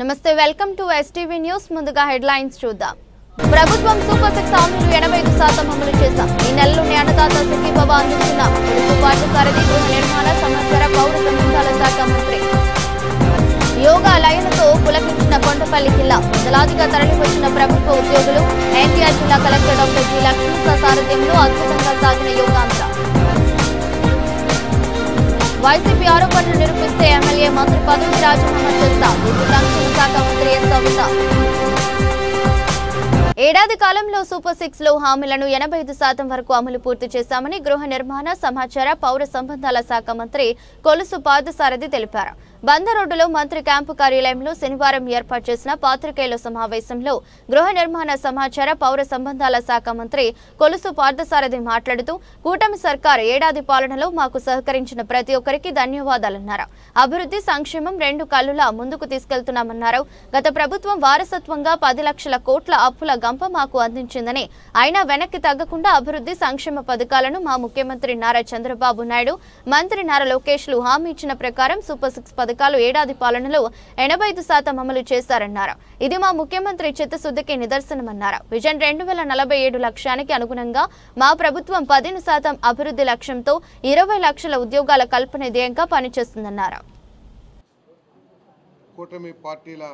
నమస్తే welcome to STV news ముందుగా headlines చూద్దాం ప్రభుత్వం సూపర్ 6 హామీలు 85% అమలు చేశాం ఈ నెలలోనే అన్నదాత సుఖీభవ అందిస్తున్నాం పాఠశారథి గృహ నిర్మాణ సమాచార పౌర సంబంధాల శాఖ మంత్రి యోగా లయనతో పులకించిన కొండపల్లి జిల్లా వందలాదిగా తరలివచ్చిన ప్రభుత్వ ఉద్యోగులు ఎన్టీఆర్ జిల్లా కలెక్టర్ డాక్టర్ జి లక్ష్మీ సారథ్యంలో అద్భుతంగా సాగిన యోగాంధ్ర వైసీపీ ఆరోపణలు నిరూపిస్తే ఎమ్మెల్యే మంత్రి పదవికి రాజీనామా చేస్తా సంక్షేమ శాఖ మంత్రి ఎస్ సవిత ఏడాది కాలంలో సూపర్ 6 లో హామీలను 85% వరకు అమలు పూర్తి చేశామని గృహ నిర్మాణ సమాచార పౌర సంబంధాల శాఖ మంత్రి కొలుసు పార్థసారథి తెలిపారు బందరోడ్డులో మంత్రి క్యాంపు కార్యాలయంలో శనివారం ఏర్పాటు చేసిన పాత్రికేయుల సమావేశంలో గృహ నిర్మాణ సమాచార పౌర సంబంధాల శాఖ మంత్రి కొలుసు పార్థసారథి మాట్లాడుతూ కూటమి సర్కార్ ఏడాది పాలనలో మాకు సహకరించిన ప్రతి ఒక్కరికి ధన్యవాదాలన్నారు అభివృద్ధి సంక్షేమం రెండు కళ్ళులా ముందుకు తీసుకెళ్తున్నామన్నారు గత ప్రభుత్వం వారసత్వంగా 10 లక్షల కోట్ల అప్పుల గంప మాకు అందించిందని అయినా వెనక్కి తగ్గకుండా అభివృద్ధి సంక్షేమ పథకాలను మా ముఖ్యమంత్రి నారా చంద్రబాబు నాయుడు మంత్రి నారా లోకేష్లు హామీ ఇచ్చిన ప్రకారం సూపర్ 6 పథకాలు ఏడాది పాలనలో 85% అమలు చేశారన్నారు ఇది మా ముఖ్యమంత్రి చిత్తశుద్ధికి నిదర్శనమన్నారు విజన్ 2047 లక్ష్యానికి అనుగుణంగా మా ప్రభుత్వం 15% అభివృద్ధి లక్ష్యంతో 20 లక్షల ఉద్యోగాల కల్పన ధ్యేయంగా పనిచేస్తుందన్నారు కూటమి పార్టీల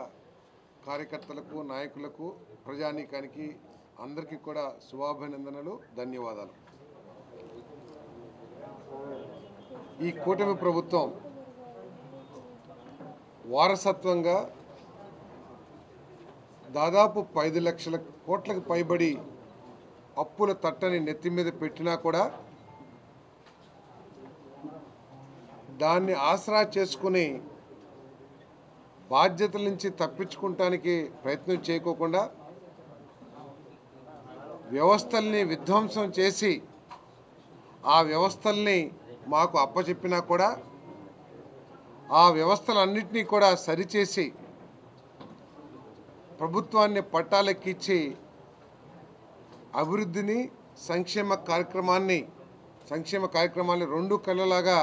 కార్యకర్తలకు నాయకులకు ప్రజానీకానికి అందరికీ కూడా శుభాభినందనలు ధన్యవాదాలు ఈ కూటమి ప్రభుత్వం వారసత్వంగా దాదాపు 10 లక్షల కోట్లకు పైబడి అప్పుల తట్టని నెత్తి మీద పెట్టినా కూడా దాన్ని ఆసరా చేసుకుని బాధ్యతల నుంచి తప్పించుకోవడానికి ప్రయత్నం చేయకోకుండా వ్యవస్థల్ని విధ్వంసం చేసి ఆ వ్యవస్థల్ని మాకు అప్పచెప్పినా కూడా ఆ వ్యవస్థలన్నింటినీ కూడా సరిచేసి ప్రభుత్వాన్ని పట్టాలెక్కించి అభివృద్ధిని సంక్షేమ కార్యక్రమాన్ని రెండు కళ్ళలాగా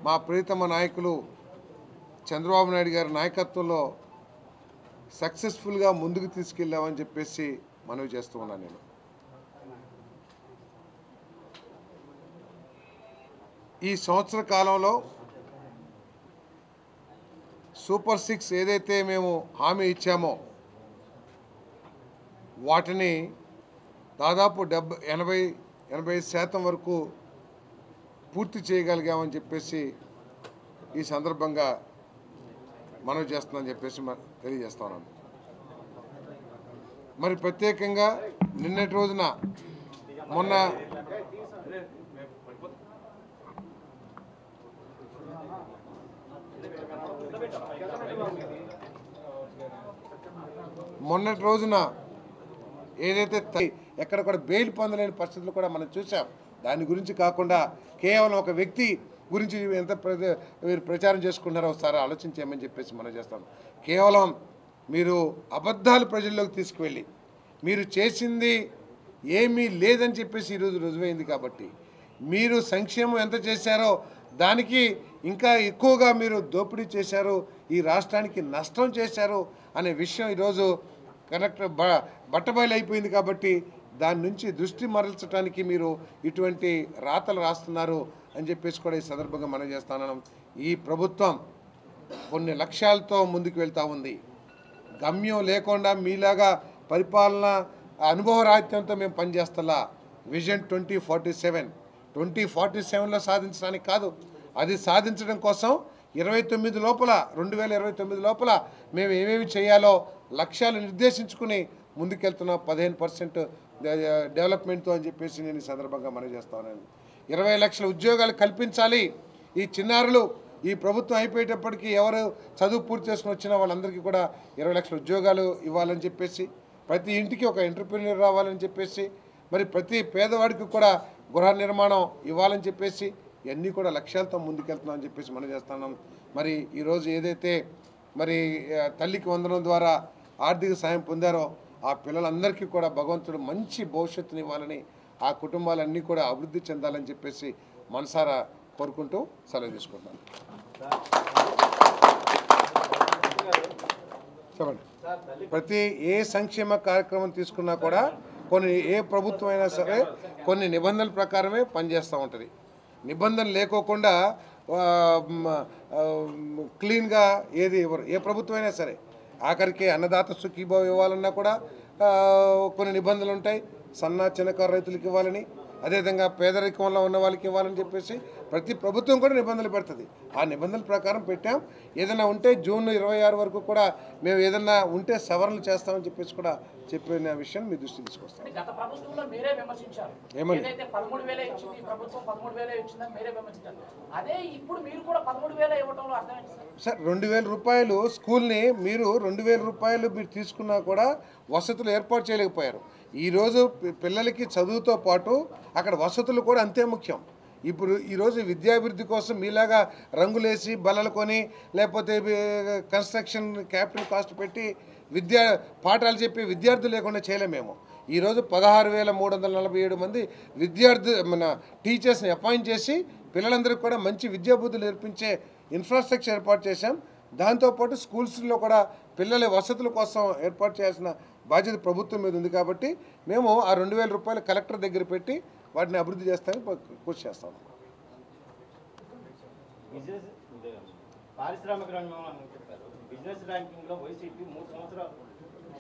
మా ప్రియతమ నాయకులు చంద్రబాబు నాయుడు గారి నాయకత్వంలో సక్సెస్ఫుల్గా ముందుకు తీసుకెళ్ళామని చెప్పేసి మనవి చేస్తూ ఉన్నాను నేను ఈ సంవత్సర కాలంలో సూపర్ 6 ఏదైతే మేము హామీ ఇచ్చామో వాటిని దాదాపు 80% వరకు పూర్తి చేయగలిగామని చెప్పేసి ఈ సందర్భంగా మనవి చేస్తున్నానని చెప్పేసి తెలియజేస్తున్నాను మరి ప్రత్యేకంగా నిన్నటి రోజున మొన్నటి రోజున ఏదైతే ఎక్కడ కూడా బెయిల్ పొందలేని పరిస్థితులు కూడా మనం చూసాం దాని గురించి కాకుండా కేవలం ఒక వ్యక్తి గురించి ఎంత మీరు ప్రచారం చేసుకుంటున్నారో ఒకసారి ఆలోచించేయమని చెప్పేసి మనం చేస్తాం కేవలం మీరు అబద్ధాలు ప్రజల్లోకి తీసుకువెళ్ళి మీరు చేసింది ఏమీ లేదని చెప్పేసి ఈరోజు రుజువైంది కాబట్టి మీరు సంక్షేమం ఎంత చేశారో దానికి ఇంకా ఎక్కువగా మీరు దోపిడీ చేశారు ఈ రాష్ట్రానికి నష్టం చేశారు అనే విషయం ఈరోజు కలెక్టర్ బట్టబయలు అయిపోయింది కాబట్టి దాని నుంచి దృష్టి మరల్చడానికి మీరు ఇటువంటి రాతలు రాస్తున్నారు అని చెప్పేసి కూడా ఈ సందర్భంగా మనం చేస్తున్నాం ఈ ప్రభుత్వం కొన్ని లక్ష్యాలతో ముందుకు వెళ్తూ ఉంది గమ్యం లేకుండా మీలాగా పరిపాలన అనుభవరాహిత్యంతో మేము పనిచేస్తలా విజన్ 2047లో సాధించడానికి కాదు అది సాధించడం కోసం 2029 లోపల మేము ఏమేమి చేయాలో లక్ష్యాలు నిర్దేశించుకుని ముందుకెళ్తున్నాం 15% డెవలప్మెంట్తో అని చెప్పేసి నేను ఈ సందర్భంగా మనం చేస్తాను 20 లక్షల ఉద్యోగాలు కల్పించాలి ఈ చిన్నారులు ఈ ప్రభుత్వం అయిపోయేటప్పటికి ఎవరు చదువు పూర్తి చేసుకుని వచ్చిన వాళ్ళందరికీ కూడా 20 లక్షల ఉద్యోగాలు ఇవ్వాలని చెప్పేసి ప్రతి ఇంటికి ఒక ఎంటర్‌ప్రెన్యూర్ రావాలని చెప్పేసి మరి ప్రతి పేదవాడికి కూడా గృహ నిర్మాణం ఇవ్వాలని చెప్పేసి ఇవన్నీ కూడా లక్ష్యాలతో ముందుకెళ్తున్నాం అని చెప్పేసి మనం చేస్తున్నాం మరి ఈరోజు ఏదైతే మరి తల్లికి వందనం ద్వారా ఆర్థిక సాయం పొందారో ఆ పిల్లలందరికీ కూడా భగవంతుడు మంచి భవిష్యత్తుని ఇవ్వాలని ఆ కుటుంబాలన్నీ కూడా అభివృద్ధి చెందాలని చెప్పేసి మనసారా కోరుకుంటూ సెలవు తీసుకుంటున్నాను. చెప్పండి. ప్రతి ఏ సంక్షేమ కార్యక్రమం తీసుకున్నా కూడా ఏ ప్రభుత్వం అయినా సరే కొన్ని నిబంధనల ప్రకారమే పనిచేస్తూ ఉంటుంది. నిబంధనలు లేకోకుండా క్లీన్గా ఏది ఇవ్వరు ఏ ప్రభుత్వం అయినా సరే. ఆఖరికి అన్నదాత సుఖీభావ ఇవ్వాలన్నా కూడా కొన్ని నిబంధనలు ఉంటాయి. చిన్నకారు రైతులకు ఇవ్వాలని, అదేవిధంగా పేదరికంలో ఉన్న వాళ్ళకి ఇవ్వాలని చెప్పేసి ప్రతి ప్రభుత్వం కూడా నిబంధనలు పెడుతుంది. ఆ నిబంధనల ప్రకారం పెట్టాం. ఏదైనా ఉంటే జూన్ 26 వరకు కూడా మేము ఏదైనా ఉంటే సవరణలు చేస్తామని చెప్పేసి కూడా చెప్పిన విషయం మీ దృష్టి తీసుకొస్తాం. గత ప్రభుత్వంలో మీరే విమర్శించారు. ఏదైతే 13,000 ఇచ్చింది ప్రభుత్వం 13,000 ఇచ్చిందని మీరే విమర్శించారు. అదే ఇప్పుడు మీరు కూడా 13,000 ఇవ్వడంలో అర్థం ఏంటి సార్? 2,000 రూపాయలు స్కూల్ని మీరు 2,000 రూపాయలు మీరు తీసుకున్నా కూడా వసతులు ఏర్పాటు చేయలేకపోయారు. ఈరోజు పిల్లలకి చదువుతో పాటు అక్కడ వసతులు కూడా అంతే ముఖ్యం. ఇప్పుడు ఈరోజు విద్యాభివృద్ధి కోసం మీలాగా రంగులేసి బల్లలు కొని లేకపోతే కన్స్ట్రక్షన్ క్యాపిటల్ కాస్ట్ పెట్టి పాఠాలు చెప్పి విద్యార్థులు లేకుండా చేయలేము మేము. ఈరోజు 16,347 మంది టీచర్స్ని అపాయింట్ చేసి పిల్లలందరికీ కూడా మంచి విద్యాబుద్ధులు నేర్పించే ఇన్ఫ్రాస్ట్రక్చర్ ఏర్పాటు చేశాం. దాంతోపాటు స్కూల్స్లో కూడా పిల్లల వసతుల కోసం ఏర్పాటు చేయాల్సిన బాధ్యత ప్రభుత్వం మీద ఉంది. కాబట్టి మేము ఆ 2,000 రూపాయలు కలెక్టర్ దగ్గర పెట్టి వాటిని అభివృద్ధి చేస్తామని కృషి చేస్తాం. పారిశ్రామిక రంగం అని చెప్పారు. బిజినెస్ ర్యాంకింగ్లో వైసీపీ 3 సంవత్సరాలు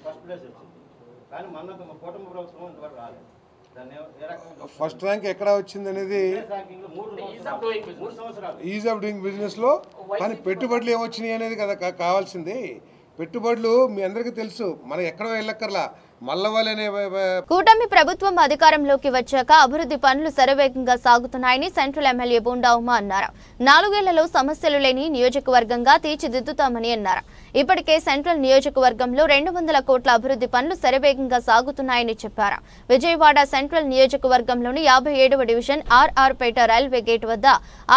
ఫస్ట్ ప్లేస్ వచ్చింది. కానీ మన కూటమి ప్రభుత్వం ఇంతవరకు రాలేదు. ఫస్ట్ ర్యాంక్ ఎక్కడ వచ్చింది అనేది ఈజ్ ఆఫ్ డూయింగ్ బిజినెస్లో. కానీ పెట్టుబడులు ఏమొచ్చినాయి అనేది కదా కావాల్సింది. పెట్టుబడులు మీ అందరికీ తెలుసు, మనం ఎక్కడో వెళ్ళక్కర్లా. కూటమి ప్రభుత్వం అధికారంలోకి వచ్చాక అభివృద్ధి పనులు శరవేగంగా సాగుతున్నాయని సెంట్రల్ ఎమ్మెల్యే బోండా ఉమా అన్నారు. 4 ఏళ్లలో సమస్యలు లేని నియోజకవర్గంగా తీర్చిదిద్దుతామని అన్నారు. ఇప్పటికే సెంట్రల్ నియోజకవర్గంలో 200 కోట్ల అభివృద్ధి పనులు శరవేగంగా సాగుతున్నాయని చెప్పారు. విజయవాడ సెంట్రల్ నియోజకవర్గంలోని 57వ division RR Peta railway gate వద్ద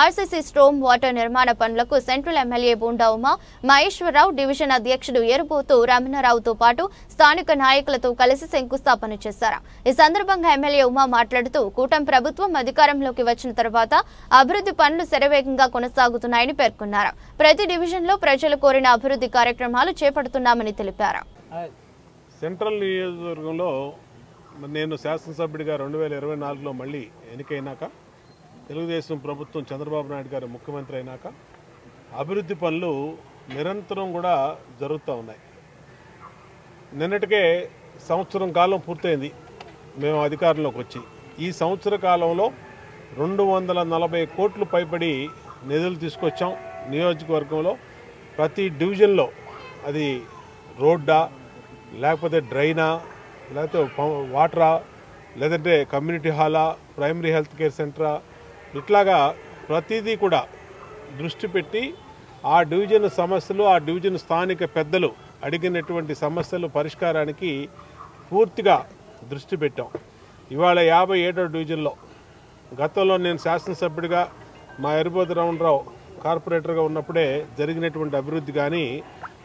ఆర్సీసీ స్ట్రోమ్ వాటర్ నిర్మాణ పనులకు central MLA Bonda Uma, Maheswararao, division అధ్యక్షుడు ఎరుబోతు రమణారావుతో పాటు స్థానిక నాయకులతో కలిసి శంకుస్థాపన చేశారు. ఈ సందర్భంగా ఎమ్మెల్యే ఉమా మాట్లాడుతూ కూటమి ప్రభుత్వం అధికారంలోకి వచ్చిన తర్వాత అభివృద్ధి పనులు శరవేగంగా కొనసాగుతున్నాయని పేర్కొన్నారు. ప్రతి డివిజన్ లో ప్రజలు కోరిన అభివృద్ధి కార్యక్రమాలు చేపడుతున్నామని తెలిపారు. సెంట్రల్ నియోజకవర్గంలో నేను శాసనసభ్యుడిగా 2024లో మళ్ళీ ఎన్నికైనాక తెలుగుదేశం ప్రభుత్వం చంద్రబాబు నాయుడు గారు ముఖ్యమంత్రి అయినాక అభివృద్ధి పనులు నిరంతరం కూడా జరుగుతూ ఉన్నాయి. నిన్నటికే సంవత్సరం కాలం పూర్తయింది మేము అధికారంలోకి వచ్చి. ఈ సంవత్సర కాలంలో 240 కోట్లు పైబడి నిధులు తీసుకొచ్చాం. నియోజకవర్గంలో ప్రతి డివిజన్లో అది రోడ్డా, లేకపోతే డ్రైనా, లేకపోతే వాటరా, లేదంటే కమ్యూనిటీ హాలా, ప్రైమరీ హెల్త్ కేర్ సెంటరా, ఇట్లాగా ప్రతిదీ కూడా దృష్టి పెట్టి ఆ డివిజన్ సమస్యలు, ఆ డివిజన్ స్థానిక పెద్దలు అడిగినటువంటి సమస్యలు పరిష్కారానికి పూర్తిగా దృష్టి పెట్టాం. ఇవాళ 57వ డివిజన్లో గతంలో నేను శాసనసభ్యుడిగా మా ఎరుబోతు రమణరావు కార్పొరేటర్గా ఉన్నప్పుడే జరిగినటువంటి అభివృద్ధి కానీ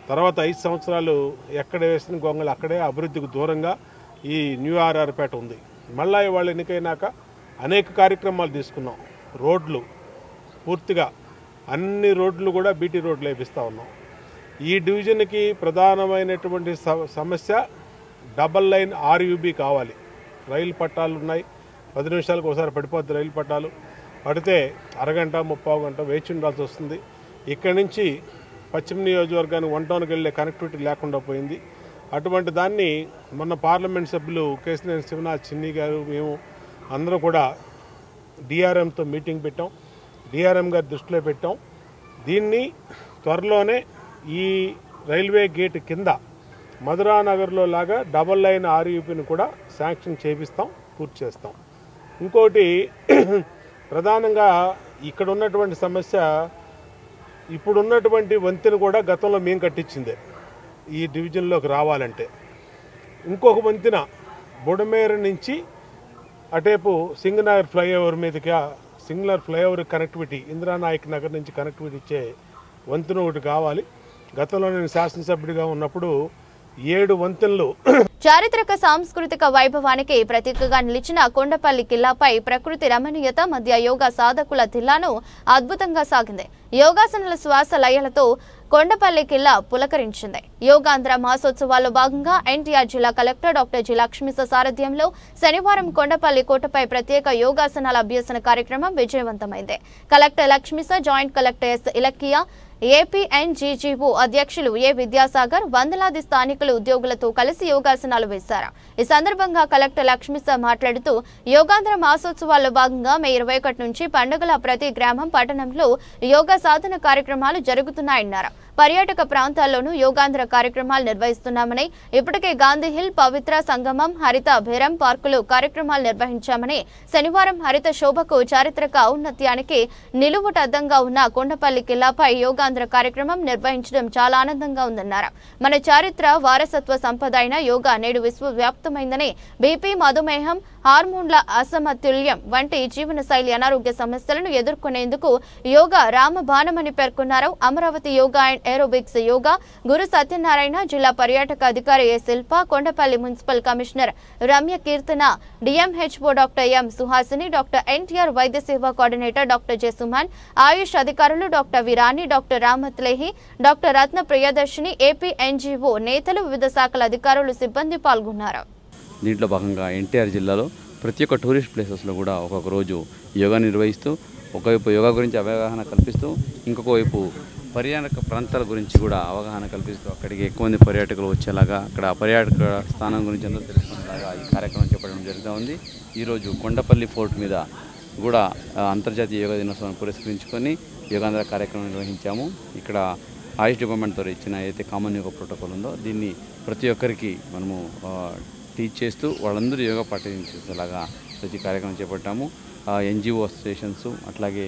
తర్వాత 5 సంవత్సరాలు ఎక్కడ వేసిన గొంగలు అక్కడే అభివృద్ధికి దూరంగా ఈ న్యూ ఆర్ఆర్పేట ఉంది. మళ్ళీ ఇవాళ ఎన్నికైనాక అనేక కార్యక్రమాలు తీసుకున్నాం. రోడ్లు పూర్తిగా అన్ని రోడ్లు కూడా బీటీ రోడ్లు వేపిస్తూ ఉన్నాం. ఈ డివిజన్కి ప్రధానమైనటువంటి సమస్య డబల్ లైన్ ఆర్యూబీ కావాలి. రైలు పట్టాలు ఉన్నాయి, 10 నిమిషాలకు ఒకసారి పడిపోద్ది రైలు పట్టాలు. పడితే అరగంట 30 గంట వేచి ఉండాల్సి వస్తుంది. ఇక్కడి నుంచి పశ్చిమ నియోజకవర్గానికి 1 టౌన్కి వెళ్ళే కనెక్టివిటీ లేకుండా పోయింది. అటువంటి దాన్ని మొన్న పార్లమెంట్ సభ్యులు కేసినేని శివనాథ్ చిన్ని గారు మేము అందరూ కూడా డిఆర్ఎంతో మీటింగ్ పెట్టాం. డిఆర్ఎం గారి దృష్టిలో పెట్టాం. దీన్ని త్వరలోనే ఈ రైల్వే గేట్ కింద మధురానగర్లో లాగా డబల్ లైన్ ఆర్యూపీని కూడా శాంక్షన్ చేపిస్తాం, పూర్తి చేస్తాం. ఇంకోటి ప్రధానంగా ఇక్కడ ఉన్నటువంటి సమస్య, ఇప్పుడున్నటువంటి వంతెన కూడా గతంలో మేము కట్టించిందే ఈ డివిజన్లోకి రావాలంటే. ఇంకొక వంతెన బుడమేరు నుంచి అటేపు సింగనగర్ ఫ్లైఓవర్ మీదకి, సింగనగర్ ఫ్లైఓవర్ కనెక్టివిటీ, ఇందిరానాయక్ నగర్ నుంచి కనెక్టివిటీ ఇచ్చే వంతెన ఒకటి కావాలి. గతంలో నేను శాసనసభ్యుడిగా ఉన్నప్పుడు 7 వంతెనలు. చారిత్రక సాంస్కృతిక వైభవానికి ప్రతీకగా నిలిచిన కొండపల్లి కిల్లాపై ప్రకృతి రమణీయత మధ్య యోగా సాధకుల దిల్లాను అద్భుతంగా సాగింది. యోగాసనాల శ్వాస లయలతో కొండపల్లి కిల్లా పులకరించింది. యోగాంధ్ర మాసోత్సవాల్లో భాగంగా ఎన్టీఆర్ జిల్లా కలెక్టర్ డాక్టర్ జి లక్ష్మీస సారథ్యంలో శనివారం కొండపల్లి కోటపై ప్రత్యేక యోగాసనాల అభ్యసన కార్యక్రమం విజయవంతమైంది. Collector Lakshmisha, joint collector S Ilakiya, APNGGO అధ్యక్షులు ఏ విద్యాసాగర్ వందలాది స్థానికులు ఉద్యోగులతో కలిసి యోగాసనాలు వేశారు. ఈ సందర్భంగా కలెక్టర్ లక్ష్మీస మాట్లాడుతూ యోగాంధ్ర మాసోత్సవాల్లో భాగంగా మే 21 నుంచి పండుగల ప్రతి గ్రామం, పట్టణంలో యోగా సాధన కార్యక్రమాలు జరుగుతున్నాయన్నారు. పర్యాటక ప్రాంతాల్లోనూ యోగాంధ్ర కార్యక్రమాలు నిర్వహిస్తున్నామని, ఇప్పటికే గాంధీ హిల్, పవిత్ర సంగమం, హరిత భేరం పార్కులు కార్యక్రమాలు నిర్వహించామని, శనివారం హరిత శోభకు చారిత్రక ఔన్నత్యానికి నిలువుటద్దంగా ఉన్న కొండపల్లి కిల్లాపై యోగాంధ్ర కార్యక్రమం నిర్వహించడం చాలా ఆనందంగా ఉందన్నారు. మన చారిత్ర వారసత్వ సంపద అయిన యోగా నేడు విశ్వవ్యాప్తమైందని, బీపీ, మధుమేహం, హార్మోన్ల అసమతుల్యం వంటి జీవనశైలి అనారోగ్య సమస్యలను ఎదుర్కొనేందుకు యోగా రామబాణమని పేర్కొన్నారు. అమరావతి యోగా అండ్ ఏరోబిక్స్ యోగా గురు సత్యనారాయణ, జిల్లా పర్యాటక అధికారి A Shilpa, Kondapalli municipal commissioner Ramya Keerthana, DMHO doctor M Suhasini, doctor NTR వైద్య సేవా coordinator doctor J Suman, AYUSH అధికారులు డాక్టర్ విరాని, డాక్టర్ రామత్లేహి, doctor Ratna Priyadarshini, AP NGO నేతలు, వివిధ శాఖల అధికారులు, సిబ్బంది పాల్గొన్నారు. దీంట్లో భాగంగా ఎన్టీఆర్ జిల్లాలో ప్రతి ఒక్క టూరిస్ట్ ప్లేసెస్లో కూడా ఒక్కొక్క రోజు యోగా నిర్వహిస్తూ, ఒకవైపు యోగా గురించి అవగాహన కల్పిస్తూ, ఇంకొక వైపు పర్యాటక ప్రాంతాల గురించి కూడా అవగాహన కల్పిస్తూ అక్కడికి ఎక్కువ మంది పర్యాటకులు వచ్చేలాగా, అక్కడ పర్యాటక స్థానం గురించి అందరూ తెలుసుకునేలాగా ఈ కార్యక్రమం చేపట్టడం జరుగుతూ ఉంది. ఈరోజు కొండపల్లి ఫోర్ట్ మీద కూడా అంతర్జాతీయ యోగా దినోత్సవాన్ని పురస్కరించుకొని యోగాంధ్ర కార్యక్రమం నిర్వహించాము. ఇక్కడ ఆయుష్ డిపార్ట్మెంట్తో ఇచ్చిన ఏదైతే కామన్ యోగా ప్రోటోకాల్ ఉందో దీన్ని ప్రతి ఒక్కరికి మనము టీచ్ చేస్తూ వాళ్ళందరూ యోగా పాటించేలాగా ప్రతి కార్యక్రమం చేపట్టాము. ఎన్జిఓ అసోసియేషన్స్, అట్లాగే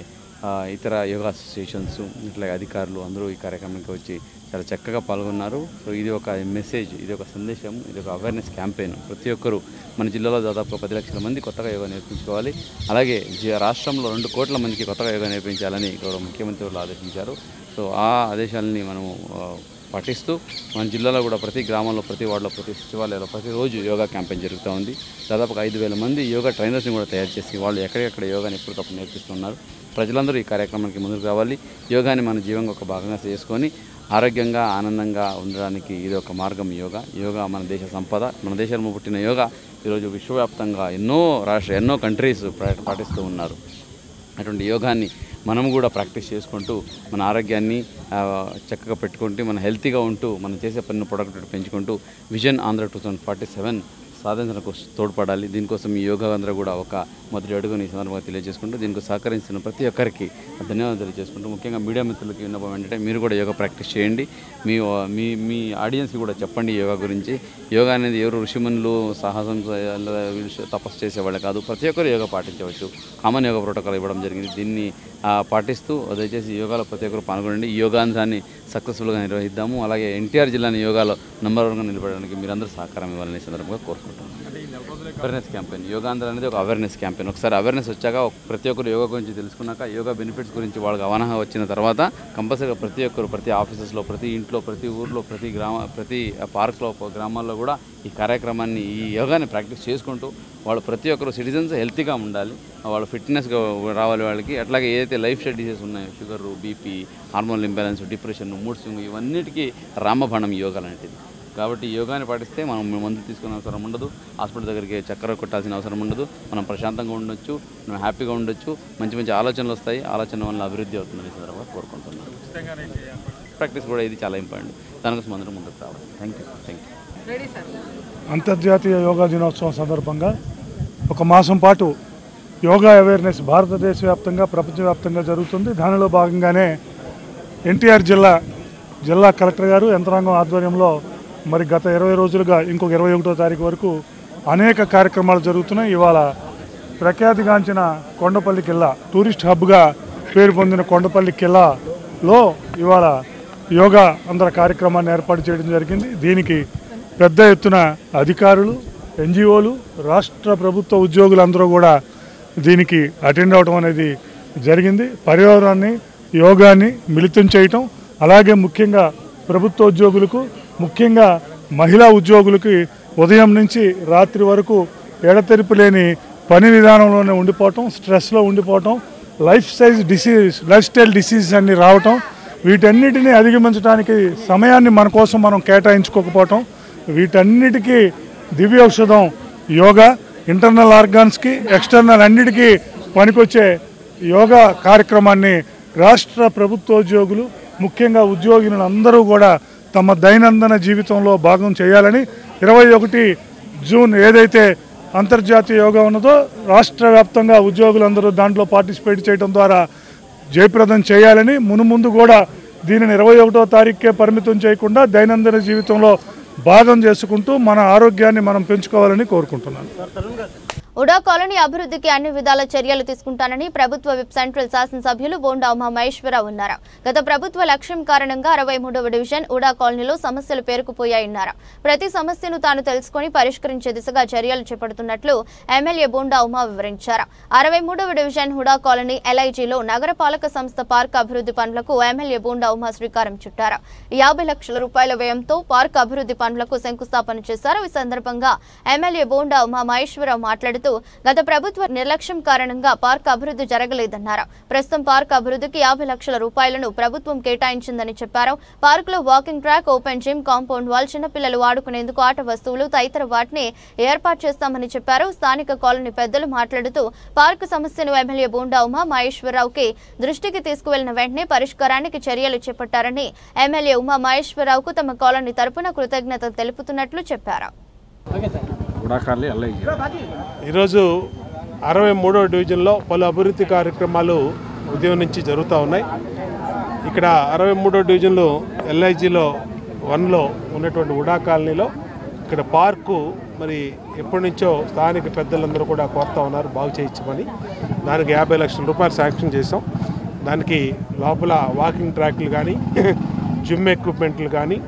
ఇతర యోగా అసోసియేషన్స్, ఇట్లాగే అధికారులు అందరూ ఈ కార్యక్రమానికి వచ్చి చాలా చక్కగా పాల్గొన్నారు. సో ఇది ఒక మెసేజ్, ఇది ఒక సందేశం, ఇది ఒక అవేర్నెస్ క్యాంపెయిన్. ప్రతి ఒక్కరూ మన జిల్లాలో దాదాపు 10 లక్షల మంది కొత్తగా యోగా నేర్పించుకోవాలి. అలాగే రాష్ట్రంలో 2 కోట్ల మందికి కొత్తగా యోగా నేర్పించాలని గౌరవ ముఖ్యమంత్రి వాళ్ళు ఆదేశించారు. సో ఆ ఆదేశాలని మనము పాటిస్తూ మన జిల్లాలో కూడా ప్రతి గ్రామంలో, ప్రతి వార్డులో, ప్రతి సచివాలయంలో ప్రతిరోజు యోగా క్యాంపెయిన్ జరుగుతూ ఉంది. దాదాపుగా 5,000 మంది యోగా ట్రైనర్స్ని కూడా తయారు చేసి వాళ్ళు ఎక్కడెక్కడ యోగాని ఎప్పటికప్పుడు నేర్పిస్తున్నారు. ప్రజలందరూ ఈ కార్యక్రమానికి ముందుకు రావాలి. యోగాని మన జీవనంలో ఒక భాగంగా చేసుకొని ఆరోగ్యంగా, ఆనందంగా ఉండడానికి ఇది ఒక మార్గం. యోగా మన దేశ సంపద. మన దేశంలో పుట్టిన యోగా ఈరోజు విశ్వవ్యాప్తంగా ఎన్నో కంట్రీస్ పాటిస్తూ ఉన్నారు. అటువంటి యోగాన్ని మనం కూడా ప్రాక్టీస్ చేసుకుంటూ మన ఆరోగ్యాన్ని చక్కగా పెట్టుకుంటూ, మన హెల్తీగా ఉంటూ, మనం చేసే పనిని ప్రొడక్టివిటీ పెంచుకుంటూ విజన్ ఆంధ్ర 2047 సాధించడానికి తోడ్పడాలి. దీనికోసం ఈ యోగాంధ్ర కూడా ఒక మొదటి అడుగుని ఈ సందర్భంగా తెలియజేసుకుంటూ, దీనికి సహకరిస్తున్న ప్రతి ఒక్కరికి ధన్యవాదాలు తెలియజేసుకుంటూ, ముఖ్యంగా మీడియా మిత్రులకి విన్నపం ఏంటంటే మీరు కూడా యోగా ప్రాక్టీస్ చేయండి. మీ ఆడియన్స్కి కూడా చెప్పండి యోగా గురించి. యోగా అనేది ఎవరు ఋషిమునులు సాహసం తపస్సు చేసేవాళ్ళు కాదు, ప్రతి ఒక్కరు యోగా పాటించవచ్చు. కామన్ యోగా ప్రోటోకాల్ ఇవ్వడం జరిగింది. దీన్ని పాటిస్తూ దయచేసి యోగాలో ప్రతి ఒక్కరు పాల్గొనండి. ఈ యోగాంధ్రాన్ని సక్సెస్ఫుల్గా నిర్వహిద్దాము. అలాగే ఎన్టీఆర్ జిల్లాని యోగాలో నంబర్ 1గా నిలబడడానికి మీరందరూ సహకారం ఇవ్వాలని సందర్భంగా కోరుకుంటున్నాను. అవేర్నెస్ క్యాంపెయిన్, యోగాంధ్ర అనేది ఒక అవేర్నెస్ క్యాంపెయిన్. ఒకసారి అవేర్నెస్ వచ్చాక ప్రతి ఒక్కరు యోగా గురించి తెలుసుకున్నాక, యోగా బెనిఫిట్స్ గురించి వాళ్ళకి అవగాహన వచ్చిన తర్వాత కంపల్సరీగా ప్రతి ఒక్కరు, ప్రతి ఆఫీసెస్లో, ప్రతి ఇంట్లో, ప్రతి ఊర్లో, ప్రతి పార్క్లో, గ్రామాల్లో కూడా ఈ కార్యక్రమాన్ని, ఈ యోగాని ప్రాక్టీస్ చేసుకుంటూ వాళ్ళు ప్రతి ఒక్కరు సిటిజన్స్ హెల్తీగా ఉండాలి, వాళ్ళు ఫిట్నెస్గా రావాలి వాళ్ళకి. అట్లాగే ఏదైతే లైఫ్ స్టైల్ డిసీజెస్ ఉన్నాయో, sugar, BP, hormone imbalance, depression, mood swing, ఇవన్నిటికీ రామబాణం యోగా లాంటిది. కాబట్టి యోగాని పాటిస్తే మనం మందులు తీసుకునే అవసరం ఉండదు, హాస్పిటల్ దగ్గరికి చక్కెర కొట్టాల్సిన అవసరం ఉండదు, మనం ప్రశాంతంగా ఉండొచ్చు, మనం హ్యాపీగా ఉండొచ్చు, మంచి మంచి ఆలోచనలు వస్తాయి, ఆలోచన వల్ల అభివృద్ధి అవుతుందని సందర్భంగా కోరుకుంటున్నాను. ప్రాక్టీస్ కూడా ఇది చాలా ఇంపార్టెంట్, దానికోసం అందరం ముందుకు రావాలి. Thank you. అంతర్జాతీయ యోగా దినోత్సవం సందర్భంగా 1 మాసం పాటు యోగా అవేర్నెస్ భారతదేశ వ్యాప్తంగా, ప్రపంచవ్యాప్తంగా జరుగుతుంది. దానిలో భాగంగానే ఎన్టీఆర్ జిల్లా కలెక్టర్ గారు యంత్రాంగం ఆధ్వర్యంలో మరి గత 20 రోజులుగా ఇంకొక 21వ తారీఖు వరకు అనేక కార్యక్రమాలు జరుగుతున్నాయి. ఇవాళ ప్రఖ్యాతిగాంచిన కొండపల్లి కిల్లా, టూరిస్ట్ హబ్గా పేరు పొందిన కొండపల్లి కిల్లాలో ఇవాళ యోగా అందర కార్యక్రమాన్ని ఏర్పాటు చేయడం జరిగింది. దీనికి పెద్ద ఎత్తున అధికారులు, ఎన్జిఓలు, రాష్ట్ర ప్రభుత్వ ఉద్యోగులందరూ కూడా దీనికి అటెండ్ అవడం అనేది జరిగింది. పర్యావరణాన్ని, యోగాన్ని మిళితం చేయటం, అలాగే ముఖ్యంగా ప్రభుత్వ ఉద్యోగులకు, ముఖ్యంగా మహిళా ఉద్యోగులకి ఉదయం నుంచి రాత్రి వరకు ఎడతెరిపి లేని పని విధానంలోనే ఉండిపోవటం, స్ట్రెస్లో ఉండిపోవటం, లైఫ్ స్టైల్ డిసీజెస్ అన్నీ రావటం, వీటన్నిటిని అధిగమించడానికి సమయాన్ని మన కోసం మనం కేటాయించుకోకపోవటం, వీటన్నిటికీ దివ్య ఔషధం యోగా. ఇంటర్నల్ ఆర్గాన్స్కి ఎక్స్టర్నల్ అన్నిటికీ పనికొచ్చే యోగా కార్యక్రమాన్ని రాష్ట్ర ప్రభుత్వోద్యోగులు ముఖ్యంగా ఉద్యోగులు అందరూ కూడా తమ దైనందిన జీవితంలో భాగం చేయాలని 21 జూన్ ఏదైతే అంతర్జాతీయ యోగా ఉన్నదో రాష్ట్ర వ్యాప్తంగా ఉద్యోగులందరూ దాంట్లో పార్టిసిపేట్ చేయడం ద్వారా జయప్రదం చేయాలని, మునుముందు కూడా దీనిని 21వ తారీఖుకే పరిమితం చేయకుండా దైనందిన జీవితంలో భాగం చేసుకుంటూ మన ఆరోగ్యాన్ని మనం పెంచుకోవాలని కోరుకుంటున్నాను. ఉడా కాలనీ అభివృద్ధికి అన్ని విధాల చర్యలు తీసుకుంటానని ప్రభుత్వ విప్ సెంట్రల్ శాసనసభ్యులు బోండా ఉమా మహేశ్వరరావు అన్నారు. గత ప్రభుత్వ లక్ష్యం కారణంగా 63వ డివిజన్ ఉడా కాలనీలో సమస్యలు పేరుకుపోయాయన్నారు. ప్రతి సమస్యను తాను తెలుసుకుని పరిష్కరించే దిశగా చర్యలు చేపడుతున్నట్లు ఎమ్మెల్యే బోండా ఉమా వివరించారు. 63వ డివిజన్ ఉడా కాలనీ ఎల్ఐజీలో నగరపాలక సంస్థ పార్క్ అభివృద్ధి పనులకు ఎమ్మెల్యే బోండా ఉమా శ్రీకారం చుట్టారు. 50 లక్షల రూపాయల వ్యయంతో పార్క్ అభివృద్ధి పనులకు శంకుస్థాపన చేశారు. ఈ సందర్భంగా ఎమ్మెల్యే బోండా ఉమా మహేశ్వరరావు మాట్లాడుతూ గత ప్రభుత్వ నిర్లక్ష్యం కారణంగా పార్క్ అభివృద్ధి జరగలేదన్నారు. ప్రస్తుతం పార్క్ అభివృద్ధికి 50 లక్షల రూపాయలను ప్రభుత్వం కేటాయించిందని చెప్పారు. పార్కులో walking track, open gym, compound wall, చిన్నపిల్లలు ఆడుకునేందుకు ఆట వస్తువులు తదితర వాటిని ఏర్పాటు చేస్తామని చెప్పారు. స్థానిక కాలనీ పెద్దలు మాట్లాడుతూ పార్కు సమస్యను ఎమ్మెల్యే బోండా ఉమా మహేశ్వరరావుకి దృష్టికి తీసుకువెళ్లిన వెంటనే పరిష్కారానికి చర్యలు చేపట్టారని ఎమ్మెల్యే ఉమా మహేశ్వరరావుకు తమ కాలనీ తరపున కృతజ్ఞతలు తెలుపుతున్నట్లు చెప్పారు. ఈరోజు 63వ డివిజన్లో పలు అభివృద్ధి కార్యక్రమాలు ఉదయం నుంచి జరుగుతూ ఉన్నాయి. ఇక్కడ 63వ డివిజన్లో ఎల్ఐజీలో 1లో ఉన్నటువంటి ఉడా కాలనీలో ఇక్కడ పార్కు మరి ఎప్పటి నుంచో స్థానిక పెద్దలందరూ కూడా కోరుతూ ఉన్నారు బాగు చేయించమని. దానికి 50 లక్షల రూపాయలు శాంక్షన్ చేసాం. దానికి లోపల వాకింగ్ ట్రాక్లు కానీ, జిమ్ ఎక్విప్మెంట్లు కానీ,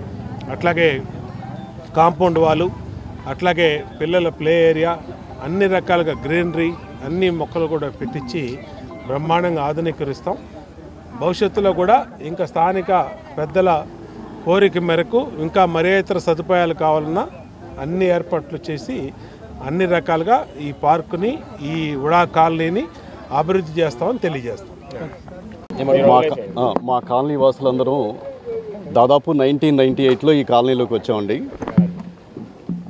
అట్లాగే కాంపౌండ్ వాలు, అట్లాగే పిల్లల ప్లే ఏరియా, అన్ని రకాలుగా గ్రీనరీ, అన్ని మొక్కలు కూడా పెట్టించి బ్రహ్మాండంగా ఆధునీకరిస్తాం. భవిష్యత్తులో కూడా ఇంకా స్థానిక పెద్దల కోరిక మేరకు ఇంకా మరే ఇతర సదుపాయాలు కావాలన్నా అన్ని ఏర్పాట్లు చేసి అన్ని రకాలుగా ఈ పార్కుని, ఈ ఉడా కాలనీని అభివృద్ధి చేస్తామని తెలియజేస్తాం. మా కాలనీ వాసులందరూ దాదాపు 1998లో ఈ కాలనీలోకి వచ్చామండి.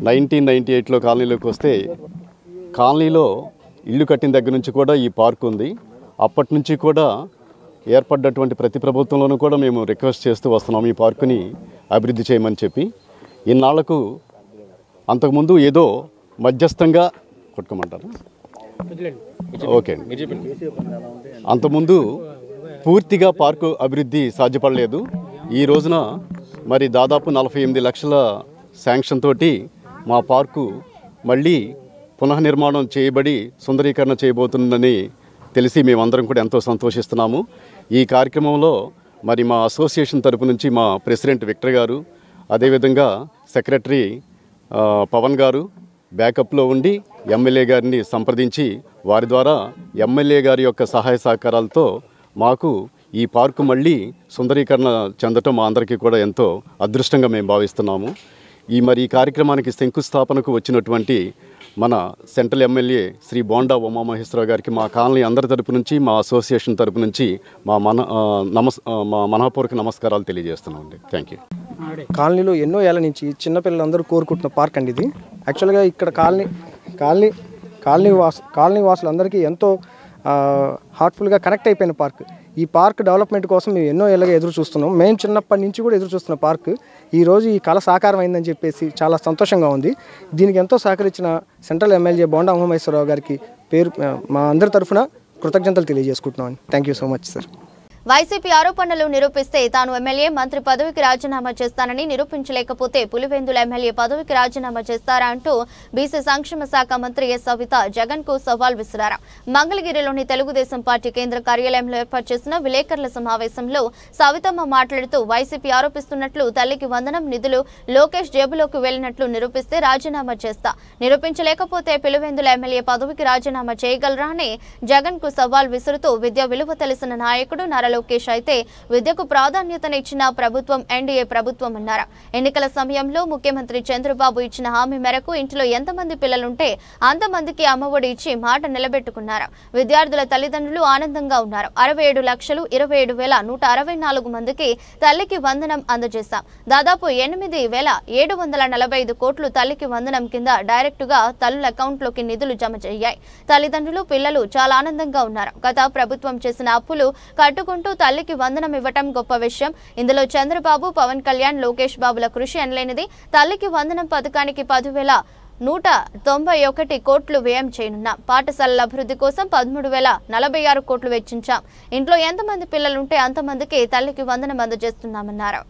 1998లో కాలనీలోకి వస్తే కాలనీలో ఇల్లు కట్టిన దగ్గర నుంచి కూడా ఈ పార్క్ ఉంది. అప్పటి నుంచి కూడా ఏర్పడ్డటువంటి ప్రతి ప్రభుత్వంలోనూ కూడా మేము రిక్వెస్ట్ చేస్తూ వస్తున్నాం ఈ పార్కుని అభివృద్ధి చేయమని చెప్పి. ఇన్నాళ్లకు అంతకుముందు ఏదో మధ్యస్థంగా కొట్టుకోమంటారు, ఓకే అండి, అంతకుముందు పూర్తిగా పార్కు అభివృద్ధి సాధ్యపడలేదు. ఈ రోజున మరి దాదాపు 48 లక్షల శాంక్షన్ తోటి మా పార్కు మళ్ళీ పునఃనిర్మాణం చేయబడి సుందరీకరణ చేయబోతుందని తెలిసి మేమందరం కూడా ఎంతో సంతోషిస్తున్నాము. ఈ కార్యక్రమంలో మరి మా అసోసియేషన్ తరపు నుంచి మా ప్రెసిడెంట్ విక్టర్ గారు, అదేవిధంగా సెక్రటరీ పవన్ గారు బ్యాకప్లో ఉండి ఎమ్మెల్యే గారిని సంప్రదించి వారి ద్వారా ఎమ్మెల్యే గారి యొక్క సహాయ సహకారాలతో మాకు ఈ పార్కు మళ్ళీ సుందరీకరణ చెందటం మా అందరికీ కూడా ఎంతో అదృష్టంగా మేము భావిస్తున్నాము. ఈ కార్యక్రమానికి శంకుస్థాపనకు వచ్చినటువంటి మన సెంట్రల్ ఎమ్మెల్యే శ్రీ బోండా ఉమామహేశ్వరరావు గారికి మా కాలనీ అందరి తరపు నుంచి, మా అసోసియేషన్ తరపు నుంచి మా మనఃపూర్వక నమస్కారాలు తెలియజేస్తున్నాం అండి. Thank you. కాలనీలో ఎన్నో ఏళ్ళ నుంచి చిన్నపిల్లలందరూ కోరుకుంటున్న పార్క్ అండి ఇది. యాక్చువల్గా ఇక్కడ కాలనీ వాసులందరికీ ఎంతో హార్ట్ఫుల్గా కనెక్ట్ అయిపోయిన పార్క్. ఈ పార్క్ డెవలప్మెంట్ కోసం మేము ఎన్నో ఏళ్ళగా ఎదురు చూస్తున్నాం. మేము చిన్నప్పటి నుంచి కూడా ఎదురు చూస్తున్న పార్క్ ఈరోజు ఈ కళ సాకారం అయిందని చెప్పేసి చాలా సంతోషంగా ఉంది. దీనికి ఎంతో సహకరించిన సెంట్రల్ ఎమ్మెల్యే బోండా ఉమామహేశ్వరరావు గారికి మా అందరి తరఫున కృతజ్ఞతలు తెలియజేసుకుంటున్నాం. Thank you so much sir. YCP ఆరోపణలు నిరూపిస్తే తాను ఎమ్మెల్యే, మంత్రి పదవికి రాజీనామా చేస్తానని, నిరూపించలేకపోతే పులివెందుల ఎమ్మెల్యే పదవికి రాజీనామా చేస్తారా అంటూ బీసీ సంక్షేమ శాఖ మంత్రి ఎస్ సవిత జగన్ కు సవాల్ విసిరారు. మంగళగిరిలోని తెలుగుదేశం పార్టీ కేంద్ర కార్యాలయంలో ఏర్పాటు చేసిన విలేకరుల సమావేశంలో సవితమ్మ మాట్లాడుతూ వైసీపీ ఆరోపిస్తున్నట్లు తల్లికి వందనం నిధులు లోకేష్ జేబులోకి వెళ్లినట్లు నిరూపిస్తే రాజీనామా చేస్తా, నిరూపించలేకపోతే పులివెందుల ఎమ్మెల్యే పదవికి రాజీనామా చేయగలరా అని జగన్ కు సవాల్ విసురుతూ విద్యా విలువ తెలిసిన నాయకుడు, నరలో లోకేష్ అయితే విద్యకు ప్రాధాన్యతనిచ్చిన ప్రభుత్వం ఎన్డీఏ ప్రభుత్వం అన్నారు. ఎన్నికల సమయంలో ముఖ్యమంత్రి చంద్రబాబు ఇచ్చిన హామీ మేరకు ఇంట్లో ఎంతమంది పిల్లలుంటే అంతమందికి అమ్మఒడి ఇచ్చి మాట నిలబెట్టుకున్నారు. విద్యార్థుల తల్లిదండ్రులు ఆనందంగా ఉన్నారు. 67,27,164 మందికి తల్లికి వందనం అందజేశాం. దాదాపు 8,745 కోట్లు తల్లికి వందనం కింద డైరెక్టుగా తల్లుల అకౌంట్లోకి నిధులు జమ అయ్యాయి. తల్లిదండ్రులు పిల్లలు చాలా ఆనందంగా ఉన్నారు. గత ప్రభుత్వం చేసిన అప్పులు కట్టుకుంటూ తల్లికి వందనం ఇవ్వటం గొప్ప విషయం. ఇందులో చంద్రబాబు, పవన్ కళ్యాణ్, లోకేష్ బాబుల కృషి అనలేనిది. తల్లికి వందనం పథకానికి 10,191 కోట్లు వ్యయం చేయనున్నాం. పాఠశాలల అభివృద్ధి కోసం 13,046 కోట్లు వెచ్చించాం. ఇంట్లో ఎంతమంది పిల్లలుంటే అంతమందికి తల్లికి వందనం అందజేస్తున్నామన్నారు.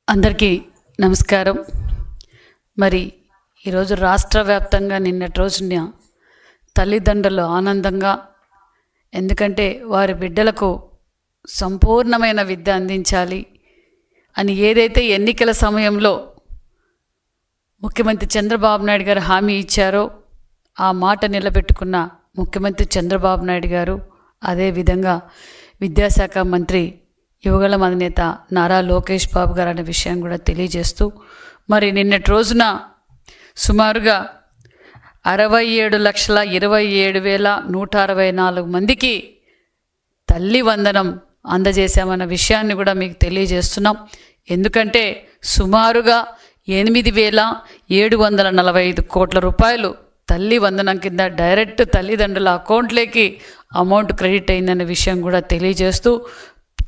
అందరికీ నమస్కారం. మరి ఈరోజు రాష్ట్ర వ్యాప్తంగా నిన్నటి రోజున తల్లిదండ్రులు ఆనందంగా, ఎందుకంటే వారి బిడ్డలకు సంపూర్ణమైన విద్య అందించాలి అని ఏదైతే ఎన్నికల సమయంలో ముఖ్యమంత్రి చంద్రబాబు నాయుడు గారు హామీ ఇచ్చారో ఆ మాట నిలబెట్టుకున్న ముఖ్యమంత్రి చంద్రబాబు నాయుడు గారు, అదేవిధంగా విద్యాశాఖ మంత్రి యువగళ అధినేత నారా లోకేష్ బాబు గారు అనే విషయం కూడా తెలియజేస్తూ, మరి నిన్నటి రోజున సుమారుగా 67,27,164 మందికి తల్లి వందనం అందజేశామన్న విషయాన్ని కూడా మీకు తెలియజేస్తున్నాం. ఎందుకంటే సుమారుగా 8,745 కోట్ల రూపాయలు తల్లి వందనం కింద డైరెక్ట్ తల్లిదండ్రుల అకౌంట్లోకి అమౌంట్ క్రెడిట్ అయిందన్న విషయం కూడా తెలియజేస్తూ,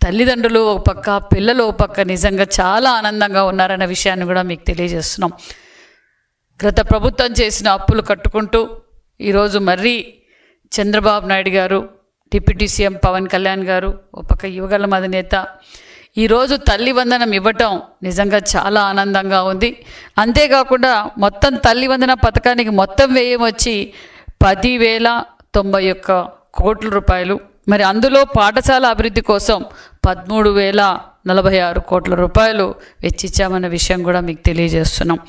తల్లిదండ్రులు ఒక పక్క, పిల్లలు ఒక పక్క నిజంగా చాలా ఆనందంగా ఉన్నారన్న విషయాన్ని కూడా మీకు తెలియజేస్తున్నాం. గత ప్రభుత్వం చేసిన అప్పులు కట్టుకుంటూ ఈరోజు మరీ చంద్రబాబు నాయుడు గారు, డిప్యూటీ సీఎం పవన్ కళ్యాణ్ గారు, ఒక పక్క యువగళం అధినేత ఈరోజు తల్లి వందనం ఇవ్వటం నిజంగా చాలా ఆనందంగా ఉంది. అంతేకాకుండా మొత్తం తల్లి వందన పథకానికి మొత్తం వ్యయం వచ్చి 10,091 కోట్ల రూపాయలు. మరి అందులో పాఠశాల అభివృద్ధి కోసం 13,046 కోట్ల రూపాయలు వెచ్చించామన్న విషయం కూడా మీకు తెలియజేస్తున్నాం.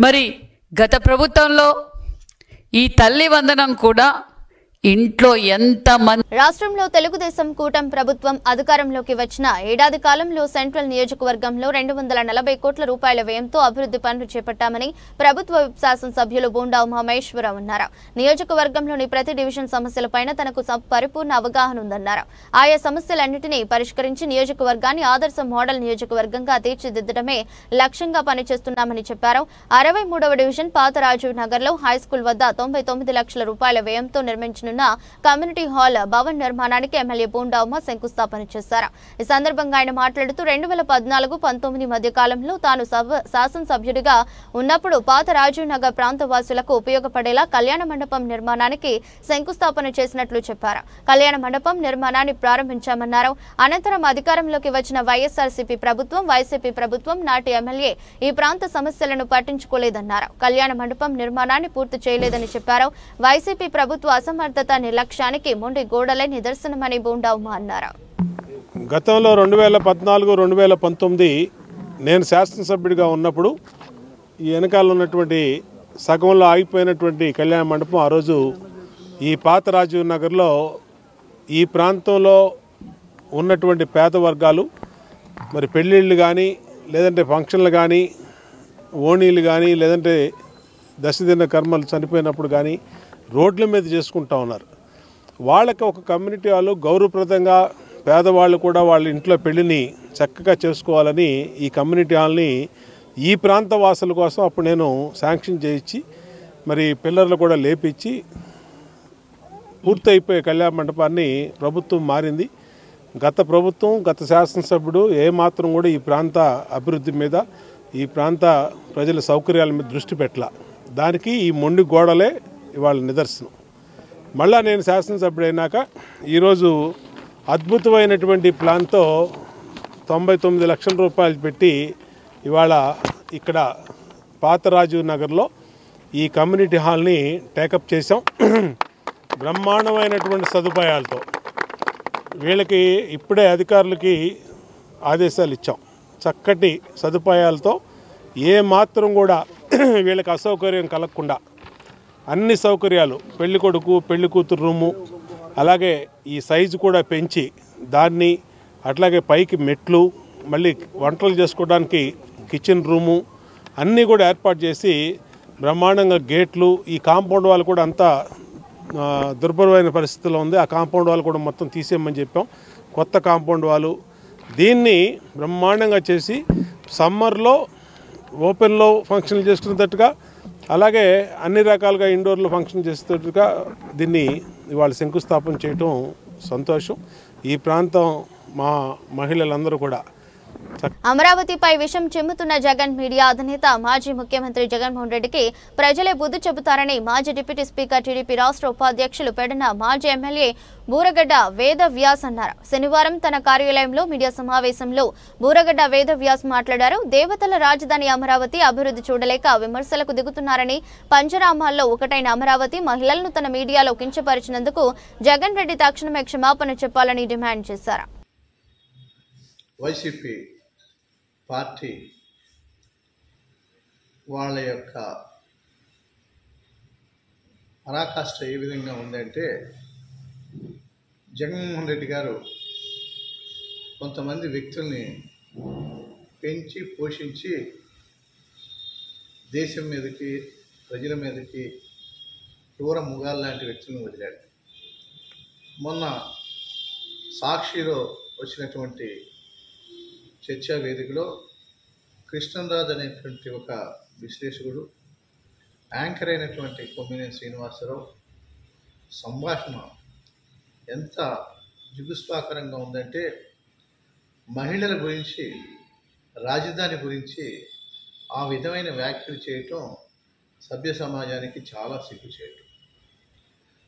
మరి గత ప్రభుత్వంలో ఈ తల్లి వందనం కూడా ఇంట్లో ఎంతమంది. రాష్ట్రంలో తెలుగుదేశం కూటమి ప్రభుత్వం అధికారంలోకి వచ్చిన ఏడాది కాలంలో సెంట్రల్ నియోజకవర్గంలో 240 కోట్ల రూపాయల వ్యయంతో అభివృద్ధి పనులు చేపట్టామని ప్రభుత్వ శాసనసభ్యులు బోండా ఉమామహేశ్వరరావు అన్నారు. నియోజకవర్గంలోని ప్రతి డివిజన్ సమస్యలపైన తనకు పరిపూర్ణ అవగాహన ఉందన్నారు. ఆయా సమస్యలన్నింటినీ పరిష్కరించి నియోజకవర్గాన్ని ఆదర్శ మోడల్ నియోజకవర్గంగా తీర్చిదిద్దడమే లక్ష్యంగా పనిచేస్తున్నామని చెప్పారు. 63వ డివిజన్ పాత రాజీవ్ నగర్ లో హైస్కూల్ వద్ద 99 లక్షల రూపాయల వ్యయంతో నిర్మించిన కమ్యూనిటీ హాల్ భవన్ నిర్మాణానికి ఎమ్మెల్యే బోండా ఉమ శంకుస్థాపన చేశారు. ఈ సందర్భంగా ఆయన మాట్లాడుతూ 2014-19 మధ్య కాలంలో తాను శాసనసభ్యుడిగా ఉన్నప్పుడు పాత రాజీవ్ నగర్ ప్రాంతవాసులకు ఉపయోగపడేలా కళ్యాణ మండపం నిర్మాణానికి శంకుస్థాపన చేసినట్లు చెప్పారు. కళ్యాణ మండపం నిర్మాణాన్ని ప్రారంభించామన్నారు. అనంతరం అధికారంలోకి వచ్చిన వైఎస్ఆర్సీపీ ప్రభుత్వం, వైసీపీ ప్రభుత్వం నాటి ఎమ్మెల్యే ఈ ప్రాంత సమస్యలను పట్టించుకోలేదన్నారు. కళ్యాణ మండపం నిర్మాణాన్ని పూర్తి చేయలేదని చెప్పారు. వైసీపీ ప్రభుత్వ అసమర్థత నిర్లక్ష్యానికి మొండి గోడలే నిదర్శనమని బోండా ఉమ అన్నారు. గతంలో 2014-2019 నేను శాసనసభ్యుడిగా ఉన్నప్పుడు ఈ వెనకాల ఉన్నటువంటి సగంలో ఆగిపోయినటువంటి కళ్యాణ మండపం ఆ రోజు ఈ పాత రాజీవ్ నగర్లో ఈ ప్రాంతంలో ఉన్నటువంటి పేద వర్గాలు మరి పెళ్ళిళ్ళు కానీ, లేదంటే ఫంక్షన్లు కానీ, ఓణీలు కానీ, లేదంటే దశదిన కర్మలు చనిపోయినప్పుడు కానీ రోడ్ల మీద చేసుకుంటా ఉన్నారు. వాళ్ళకి ఒక కమ్యూనిటీ వాళ్ళు గౌరవప్రదంగా పేదవాళ్ళు కూడా వాళ్ళ ఇంట్లో పెళ్లిని చక్కగా చేసుకోవాలని ఈ కమ్యూనిటీ హాల్ని ఈ ప్రాంత వాసుల కోసం అప్పుడు నేను శాంక్షన్ చేయించి మరి పిల్లర్లు కూడా లేపించి పూర్తయిపోయే కళ్యాణ మండపాన్ని ప్రభుత్వం మారింది. గత ప్రభుత్వం, గత శాసనసభ్యుడు ఏమాత్రం కూడా ఈ ప్రాంత అభివృద్ధి మీద, ఈ ప్రాంత ప్రజల సౌకర్యాల మీద దృష్టి పెట్టాల. దానికి ఈ మొండి గోడలే ఇవాళ నిదర్శనం. మళ్ళా నేను శాసనసభ్యుడైనాక ఈరోజు అద్భుతమైనటువంటి ప్లాన్తో 99 లక్షల రూపాయలు పెట్టి ఇవాళ ఇక్కడ పాత రాజీవ్ నగర్లో ఈ కమ్యూనిటీ హాల్ని టేకప్ చేసాం. బ్రహ్మాండమైనటువంటి సదుపాయాలతో వీళ్ళకి ఇప్పుడే అధికారులకి ఆదేశాలు ఇచ్చాం. చక్కటి సదుపాయాలతో ఏ మాత్రం కూడా వీళ్ళకి అసౌకర్యం కలగకుండా అన్ని సౌకర్యాలు, పెళ్లి కొడుకు పెళ్లి కూతురు రూము, అలాగే ఈ సైజు కూడా పెంచి దాన్ని అట్లాగే పైకి మెట్లు, మళ్ళీ వంటలు చేసుకోవడానికి కిచెన్ రూము అన్నీ కూడా ఏర్పాటు చేసి బ్రహ్మాండంగా గేట్లు, ఈ కాంపౌండ్ వాళ్ళు కూడా అంతా దుర్భరమైన పరిస్థితిలో ఉంది. ఆ కాంపౌండ్ వాళ్ళు కూడా మొత్తం తీసేయమని చెప్పాం. కొత్త కాంపౌండ్ వాళ్ళు దీన్ని బ్రహ్మాండంగా చేసి సమ్మర్లో ఓపెన్లో ఫంక్షన్లు చేసుకునేటట్టుగా, అలాగే అన్ని రకాలుగా ఇండోర్లో ఫంక్షన్ చేసేటట్టుగా దీన్ని ఇవాళ శంకుస్థాపన చేయటం సంతోషం. ఈ ప్రాంతం మా మహిళలందరూ కూడా అమరావతిపై విషం చిమ్ముతున్న జగన్ మీడియా అధినేత మాజీ ముఖ్యమంత్రి జగన్మోహన్ రెడ్డికి ప్రజలే బుద్ధి చెబుతారని మాజీ డిప్యూటీ స్పీకర్ టీడీపీ రాష్ట్ర ఉపాధ్యక్షులు పెడన మాజీ ఎమ్మెల్యే బూరగడ్డ వేదవ్యాస్ అన్నారు. శనివారం తన కార్యాలయంలో మీడియా సమావేశంలో బూరగడ్డ వేదవ్యాస్ మాట్లాడారు. దేవతల రాజధాని అమరావతి అభివృద్ధి చూడలేక విమర్శలకు దిగుతున్నారని, పంచరామాల్లో ఒకటైన అమరావతి మహిళలను తన మీడియాలో కించపరిచినందుకు జగన్ రెడ్డి తక్షణమే క్షమాపణ చెప్పాలని డిమాండ్ చేశారు. వైసీపీ పార్టీ వాళ్ళ యొక్క పరాకాష్ఠ ఏ విధంగా ఉందంటే, జగన్మోహన్ రెడ్డి గారు కొంతమంది వ్యక్తుల్ని పెంచి పోషించి దేశం మీదకి, ప్రజల మీదకి క్రూర ముగాలు లాంటి వ్యక్తులను వదిలాడు. మొన్న సాక్షిలో వచ్చినటువంటి చర్చా వేదికలో కృష్ణంరాజు అనేటువంటి ఒక విశ్లేషకుడు, యాంకర్ అయినటువంటి కొమ్మినేని శ్రీనివాసరావు సంభాషణ ఎంత జుగుప్సాకరంగా ఉందంటే, మహిళల గురించి, రాజధాని గురించి ఆ విధమైన వ్యాఖ్యలు చేయటం సభ్య సమాజానికి చాలా సిగ్గు చేయటం.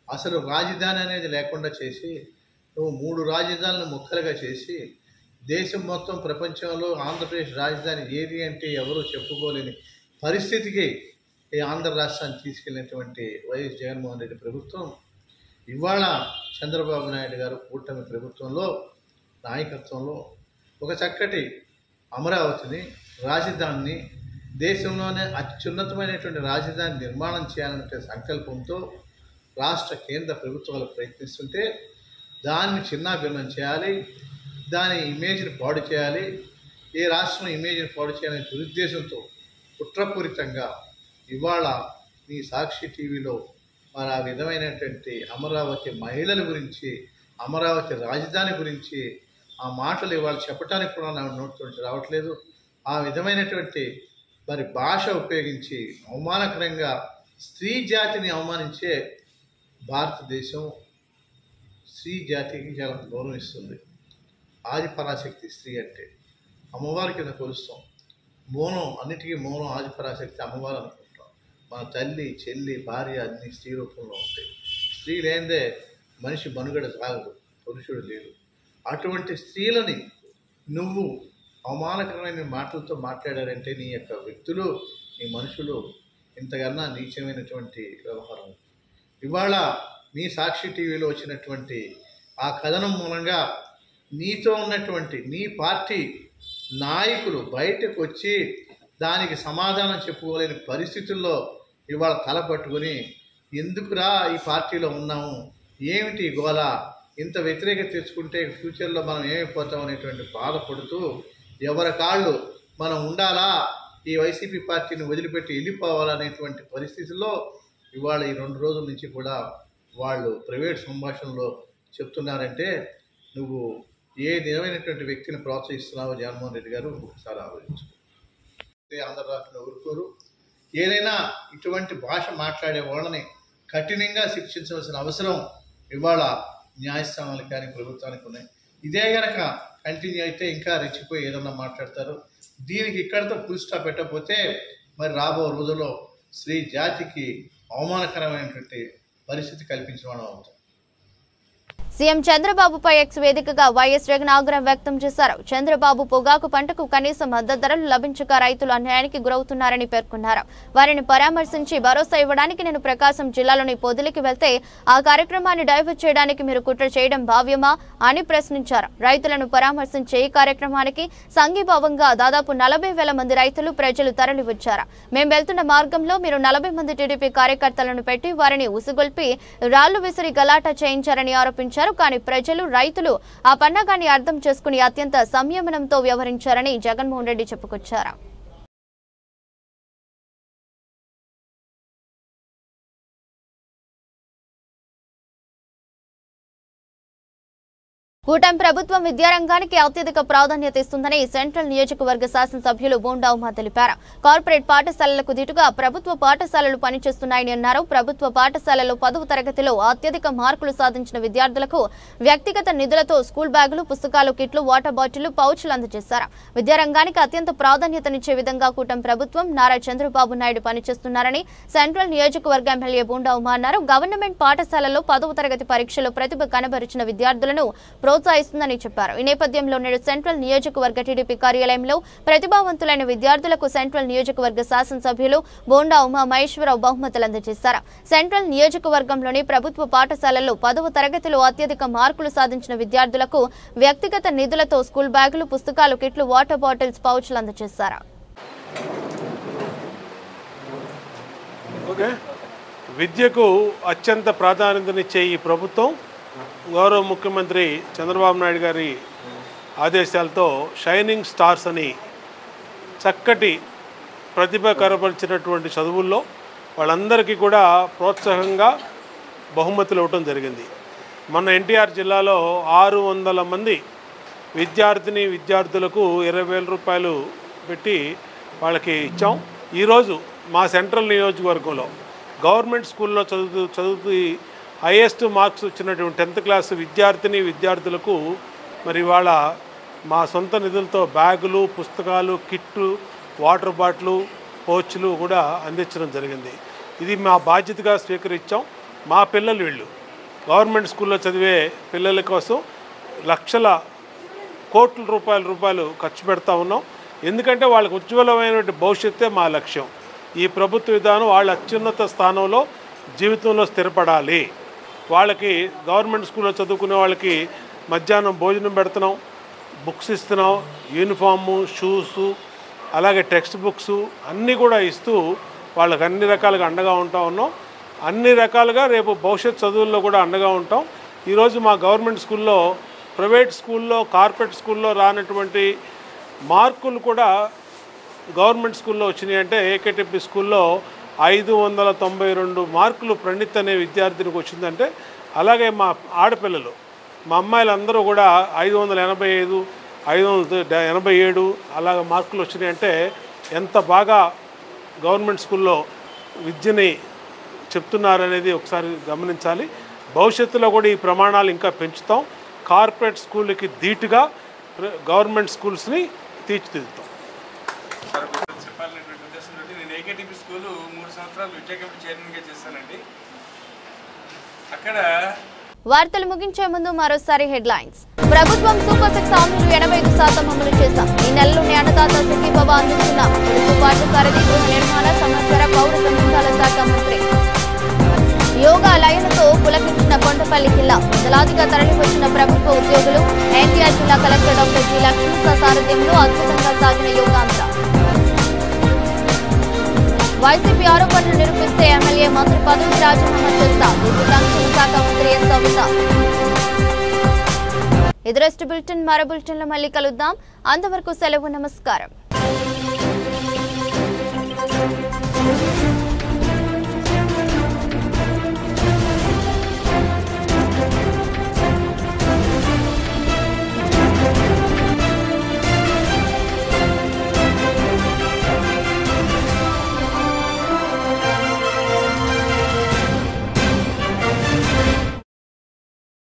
అసలు రాజధాని అనేది లేకుండా చేసి, నువ్వు 3 రాజధానులను ముక్కలుగా చేసి దేశం మొత్తం ప్రపంచంలో ఆంధ్రప్రదేశ్ రాజధాని ఏది అంటే ఎవరూ చెప్పుకోలేని పరిస్థితికి ఈ ఆంధ్ర రాష్ట్రాన్ని తీసుకెళ్ళినటువంటి వైఎస్ జగన్మోహన్ రెడ్డి ప్రభుత్వం ఇవాళ చంద్రబాబు నాయుడు గారు కూటమి ప్రభుత్వంలో నాయకత్వంలో ఒక చక్కటి అమరావతిని, రాజధానిని, దేశంలోనే అత్యున్నతమైనటువంటి రాజధాని నిర్మాణం చేయాలనే సంకల్పంతో రాష్ట్ర కేంద్ర ప్రభుత్వాలు ప్రయత్నిస్తుంటే దాన్ని చిన్నాభిన్నం చేయాలి, దాని ఇమేజ్ని పాడు చేయాలి, ఏ రాష్ట్రం ఇమేజ్ని పాడు చేయాలనే దురుద్దేశంతో కుట్రపూరితంగా ఇవాళ మీ సాక్షి టీవీలో మరి ఆ విధమైనటువంటి అమరావతి మహిళల గురించి, అమరావతి రాజధాని గురించి ఆ మాటలు ఇవాళ చెప్పడానికి కూడా నా నోటితో రావట్లేదు. ఆ విధమైనటువంటి మరి భాష ఉపయోగించి అవమానకరంగా స్త్రీ జాతిని అవమానించే భారతదేశం స్త్రీ జాతికి చాలా గౌరవిస్తుంది. ఆది పరాశక్తి స్త్రీ అంటే అమ్మవారి కింద కొలుస్తాం. మూలం, అన్నిటికీ మూలం ఆది పరాశక్తి అమ్మవారు అనుకుంటాం. మన తల్లి, చెల్లి, భార్య అన్ని స్త్రీ రూపంలో ఉంటాయి. స్త్రీ లేనిదే మనిషి మనుగడ సాగదు, పురుషుడు లేడు. అటువంటి స్త్రీలని నువ్వు అవమానకరమైన మాటలతో మాట్లాడారంటే నీ యొక్క వ్యక్తులు, నీ మనుషులు ఇంతకన్నా నీచమైనటువంటి వ్యవహారం. ఇవాళ మీ సాక్షి టీవీలో వచ్చినటువంటి ఆ కథనం మూలంగా నీతో ఉన్నటువంటి నీ పార్టీ నాయకులు బయటకు వచ్చి దానికి సమాధానం చెప్పుకోలేని పరిస్థితుల్లో ఇవాళ తలపట్టుకుని ఎందుకురా ఈ పార్టీలో ఉన్నాము, ఏమిటి గోల, ఇంత వ్యతిరేకత తెచ్చుకుంటే ఫ్యూచర్లో మనం ఏమైపోతాం అనేటువంటి బాధపడుతూ ఎవరి కాళ్ళు మనం ఉండాలా, ఈ వైసీపీ పార్టీని వదిలిపెట్టి వెళ్ళిపోవాలనేటువంటి పరిస్థితుల్లో ఇవాళ ఈ 2 రోజుల నుంచి కూడా వాళ్ళు ప్రైవేట్ సంభాషణలో చెప్తున్నారంటే నువ్వు ఏ విధమైనటువంటి వ్యక్తిని ప్రోత్సహిస్తున్నావో జగన్మోహన్ రెడ్డి గారు ఒకసారి ఆలోచించుకో. ఆంధ్ర రాష్ట్రంలో ఊరుకోరు. ఏదైనా ఇటువంటి భాష మాట్లాడే వాళ్ళని కఠినంగా శిక్షించవలసిన అవసరం ఇవాళ న్యాయస్థానాలకు కానీ ప్రభుత్వానికి ఉన్నాయి. ఇదే కనుక కంటిన్యూ అయితే ఇంకా రెచ్చిపోయి ఏదన్నా మాట్లాడతారు. దీనికి ఇక్కడితో ఫుల్ స్టాప్ పెట్టకపోతే మరి రాబో రోజుల్లో స్త్రీ జాతికి అవమానకరమైనటువంటి పరిస్థితి కల్పించిన వాళ్ళం అవుతాం. సీఎం చంద్రబాబుపై ఎక్స్ వేదికగా వైఎస్ జగన్ ఆగ్రహం వ్యక్తం చేశారు. చంద్రబాబు పొగాకు పంటకు కనీస మద్దతు ధరలు లభించక రైతులు అన్యాయానికి గురవుతున్నారని పేర్కొన్నారు. వారిని పరామర్శించి భరోసా ఇవ్వడానికి నేను ప్రకాశం జిల్లాలోని పొదిలికి వెళ్తే ఆ కార్యక్రమాన్ని డైవర్ట్ చేయడానికి మీరు కుట్ర చేయడం భావ్యమా అని ప్రశ్నించారు. రైతులను పరామర్శించే ఈ కార్యక్రమానికి సంఘీభావంగా దాదాపు 40,000 మంది రైతులు ప్రజలు తరలివచ్చారు. మేము వెళ్తున్న మార్గంలో మీరు 40 మంది టీడీపీ కార్యకర్తలను పెట్టి వారిని ఉసుగొల్పి రాళ్లు విసిరి గలాటా చేయించారని ఆరోపించారు. నిర్వహించారు. కానీ ప్రజలు, రైతులు ఆ పండగాన్ని అర్థం చేసుకుని అత్యంత సంయమనంతో వ్యవహరించారని జగన్మోహన్ రెడ్డి చెప్పుకొచ్చారు. కూటమి ప్రభుత్వం విద్యారంగానికి అత్యధిక ప్రాధాన్యత ఇస్తుందని సెంట్రల్ నియోజకవర్గ శాసనసభ్యులు బోండా ఉమా తెలిపారు. కార్పొరేట్ పాఠశాలలకు దిటుగా ప్రభుత్వ పాఠశాలలు పనిచేస్తున్నాయని అన్నారు. ప్రభుత్వ పాఠశాలలో 10వ తరగతిలో అత్యధిక మార్కులు సాధించిన విద్యార్థులకు వ్యక్తిగత నిధులతో స్కూల్ బ్యాగులు, పుస్తకాలు, కిట్లు, వాటర్ బాటిళ్లు, పౌచ్లు అందజేశారు. విద్యారంగానికి అత్యంత ప్రాధాన్యతనిచ్చే విధంగా కూటమి ప్రభుత్వం నారా చంద్రబాబు నాయుడు పనిచేస్తున్నారని సెంట్రల్ నియోజకవర్గ ఎమ్మెల్యే బోండా ఉమా అన్నారు. గవర్నమెంట్ పాఠశాలలో 10వ తరగతి పరీక్షలో ప్రతిభ కనబరిచిన విద్యార్థులను ప్రోత్సహిస్తుందని చెప్పారు. ఈ నేపథ్యంలో నేడు సెంట్రల్ నియోజకవర్గ టీడీపీ కార్యాలయంలో ప్రతిభావంతులైన విద్యార్థులకు సెంట్రల్ నియోజకవర్గ శాసనసభ్యులు బోండా ఉమా మహేశ్వరరావు బహుమతులు అందజేశారు. సెంట్రల్ నియోజకవర్గంలోని ప్రభుత్వ పాఠశాలల్లో 10వ తరగతిలో అత్యధిక మార్కులు సాధించిన విద్యార్థులకు వ్యక్తిగత నిధులతో స్కూల్ బ్యాగులు, పుస్తకాలు, కిట్లు, వాటర్ బాటిల్స్, పౌచ్లు అందజేశారు. విద్యకు అత్యంత ప్రాధాన్యతనిచ్చే ఈ ప్రభుత్వం గౌరవ ముఖ్యమంత్రి చంద్రబాబు నాయుడు గారి ఆదేశాలతో షైనింగ్ స్టార్స్ అని చక్కటి ప్రతిభ కనపరిచినటువంటి చదువుల్లో వాళ్ళందరికీ కూడా ప్రోత్సాహంగా బహుమతులు ఇవ్వటం జరిగింది. మొన్న ఎన్టీఆర్ జిల్లాలో 600 మంది విద్యార్థులకు 20,000 రూపాయలు పెట్టి వాళ్ళకి ఇచ్చాం. ఈరోజు మా సెంట్రల్ నియోజకవర్గంలో గవర్నమెంట్ స్కూల్లో చదువుతూ హైయెస్ట్ మార్క్స్ వచ్చినటువంటి 10th క్లాస్ విద్యార్థులకు మరి వాళ్ళ మా సొంత నిధులతో బ్యాగులు, పుస్తకాలు, కిట్లు, వాటర్ బాటిల్, పౌచ్లు కూడా అందించడం జరిగింది. ఇది మా బాధ్యతగా స్వీకరించాం. మా పిల్లలు వీళ్ళు గవర్నమెంట్ స్కూల్లో చదివే పిల్లల కోసం లక్షల కోట్ల రూపాయలు ఖర్చు పెడతా ఉన్నాం. ఎందుకంటే వాళ్ళకి ఉజ్వలమైనటువంటి భవిష్యత్తే మా లక్ష్యం. ఈ ప్రభుత్వ విధానం వాళ్ళ అత్యున్నత స్థానంలో జీవితంలో స్థిరపడాలి. వాళ్ళకి గవర్నమెంట్ స్కూల్లో చదువుకునే వాళ్ళకి మధ్యాహ్నం భోజనం పెడుతున్నాం, బుక్స్ ఇస్తున్నాం, యూనిఫాము, షూసు, అలాగే టెక్స్ట్ బుక్స్ అన్నీ కూడా ఇస్తూ వాళ్ళకి అన్ని రకాలుగా అండగా ఉంటా ఉన్నాం. అన్ని రకాలుగా రేపు భవిష్యత్ చదువుల్లో కూడా అండగా ఉంటాం. ఈరోజు మా గవర్నమెంట్ స్కూల్లో, ప్రైవేట్ స్కూల్లో, కార్పొరేట్ స్కూల్లో రానటువంటి మార్కులు కూడా గవర్నమెంట్ స్కూల్లో వచ్చినాయి. అంటే ఏకేటీపీ స్కూల్లో 592 మార్కులు ప్రణీత్ అనే విద్యార్థినికి వచ్చిందంటే, అలాగే మా ఆడపిల్లలు, మా అమ్మాయిలందరూ కూడా 585, 587 అలాగ మార్కులు వచ్చినాయి. అంటే ఎంత బాగా గవర్నమెంట్ స్కూల్లో విద్యని చెప్తున్నారనేది ఒకసారి గమనించాలి. భవిష్యత్తులో కూడా ఈ ప్రమాణాలు ఇంకా పెంచుతాం. కార్పొరేట్ స్కూళ్ళకి ధీటుగా గవర్నమెంట్ స్కూల్స్ని తీర్చిదిద్దుతాం. నేను ఏకేటీపీ స్కూలు 3 సంవత్సరాలు విద్యా కమిటీ చైర్మన్గా చేశానండి. అక్కడ వార్తలు ముగించే ముందు మరోసారి హెడ్లైన్స్. ప్రభుత్వం సూపర్ 6 హామీలు 85% అమలు చేశాం. ఈ నెలలోనే అన్నదాత సుఖీభవ అందిస్తున్నాం. పొదుపు పాఠశారథి, గృహ నిర్మాణ, సమాచార, పౌర సంబంధాల శాఖ మంత్రి. యోగా లయనతో పులకించిన కొండపల్లి జిల్లా. వందలాదిగా తరలివచ్చిన ప్రభుత్వ ఉద్యోగులు. ఎన్టీఆర్ జిల్లా కలెక్టర్ డాక్టర్ జి లక్ష్మీ సారథ్యంలో అద్భుతంగా సాగిన యోగాంధ్ర. వైసీపీ ఆరోపణలు నిరూపిస్తే ఎమ్మెల్యే, మంత్రి పదవికి రాజీనామా చేస్తా. బీసీ సంక్షేమ శాఖ మంత్రి ఎస్ సవిత. ఇది రెస్ట్ బులెటిన్. మరో బులెటిన్లో మళ్ళీ కలుద్దాం. అంతవరకు సెలవు. నమస్కారం.